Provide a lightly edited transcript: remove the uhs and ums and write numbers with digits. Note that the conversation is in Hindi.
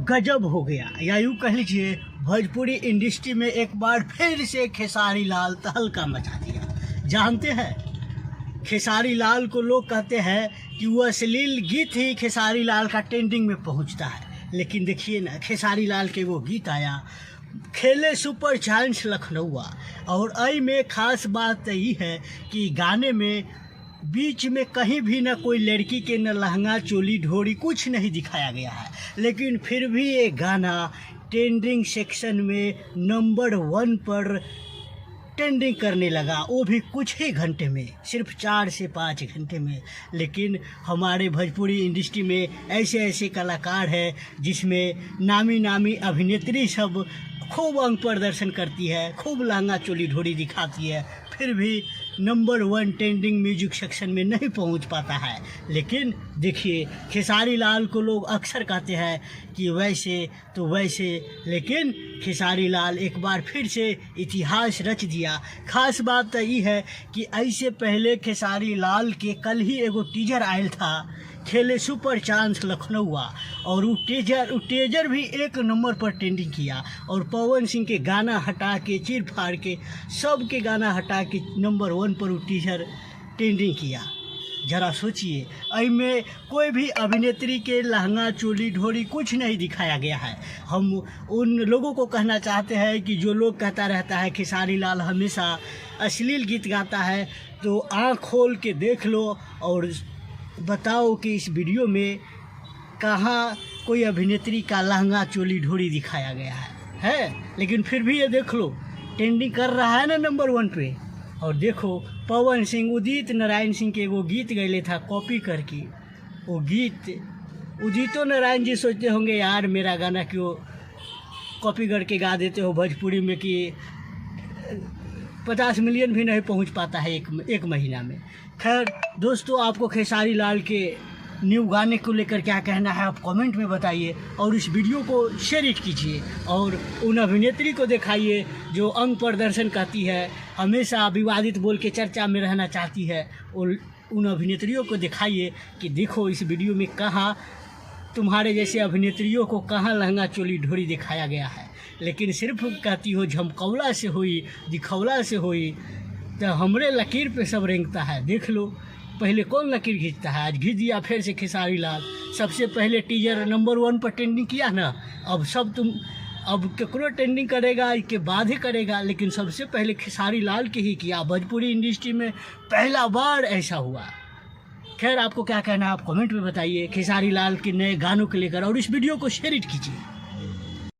गजब हो गया, या यूँ कह लीजिए भोजपुरी इंडस्ट्री में एक बार फिर से खेसारी लाल तहलका मचा दिया। जानते हैं खेसारी लाल को लोग कहते हैं कि वो अश्लील गीत ही खेसारी लाल का ट्रेंडिंग में पहुंचता है, लेकिन देखिए ना खेसारी लाल के वो गीत आया खेले सुपर चांस लखनऊ, और आई में ख़ास बात यही है कि गाने में बीच में कहीं भी ना कोई लड़की के न लहंगा चोली ढोरी कुछ नहीं दिखाया गया है, लेकिन फिर भी ये गाना ट्रेंडिंग सेक्शन में नंबर 1 पर ट्रेंडिंग करने लगा, वो भी कुछ ही घंटे में, सिर्फ 4 से 5 घंटे में। लेकिन हमारे भोजपुरी इंडस्ट्री में ऐसे ऐसे कलाकार हैं जिसमें नामी अभिनेत्री सब खूब अंग प्रदर्शन करती है, खूब लहंगा चोली ढोरी दिखाती है, फिर भी नंबर 1 ट्रेंडिंग म्यूजिक सेक्शन में नहीं पहुंच पाता है। लेकिन देखिए खेसारी लाल को लोग अक्सर कहते हैं कि वैसे तो वैसे, लेकिन खेसारी लाल एक बार फिर से इतिहास रच दिया। खास बात तो ये है कि ऐसे पहले खेसारी लाल के कल ही एगो टीजर आयल था खेले सुपर चांस लखनऊ, और वो टीजर भी 1 नंबर पर ट्रेंडिंग किया, और पवन सिंह के गाना हटा के चीर फाड़ के सब के गाना हटा के नंबर 1 पर वो टीजर ट्रेंडिंग किया। ज़रा सोचिए, इसमें कोई भी अभिनेत्री के लहंगा चोली ढोरी कुछ नहीं दिखाया गया है। हम उन लोगों को कहना चाहते हैं कि जो लोग कहता रहता है खेसारी लाल हमेशा अश्लील गीत गाता है, तो आँख खोल के देख लो और बताओ कि इस वीडियो में कहाँ कोई अभिनेत्री का लहंगा चोली ढोरी दिखाया गया है। लेकिन फिर भी ये देख लो ट्रेंडिंग कर रहा है ना नंबर 1 पे। और देखो पवन सिंह उदित नारायण सिंह के वो गीत गए था कॉपी करके, वो गीत उदितो नारायण जी सोचते होंगे यार मेरा गाना क्यों कॉपी करके गा देते हो भोजपुरी में कि 50 मिलियन भी नहीं पहुंच पाता है एक महीना में। खैर दोस्तों, आपको खेसारी लाल के न्यू गाने को लेकर क्या कहना है आप कमेंट में बताइए, और इस वीडियो को शेयर कीजिए, और उन अभिनेत्री को दिखाइए जो अंग प्रदर्शन करती है, हमेशा विवादित बोल के चर्चा में रहना चाहती है, और उन अभिनेत्रियों को दिखाइए कि देखो इस वीडियो में कहाँ तुम्हारे जैसे अभिनेत्रियों को कहाँ लहंगा चोली ढोरी दिखाया गया है। लेकिन सिर्फ कहती हो झमकौला से हुई दिखौला से हुई, तो हमरे लकीर पे सब रेंगता है। देख लो पहले कौन लकीर खींचता है, आज खींच दिया फिर से खेसारी लाल। सबसे पहले टीजर नंबर 1 पर ट्रेंडिंग किया ना, अब केकरो ट्रेंडिंग करेगा इसके बाद ही करेगा, लेकिन सबसे पहले खेसारी लाल के ही किया। भोजपुरी इंडस्ट्री में पहला बार ऐसा हुआ। खैर आपको क्या कहना है आप कमेंट में बताइए खेसारी लाल के नए गानों को लेकर, और इस वीडियो को शेयर कीजिए।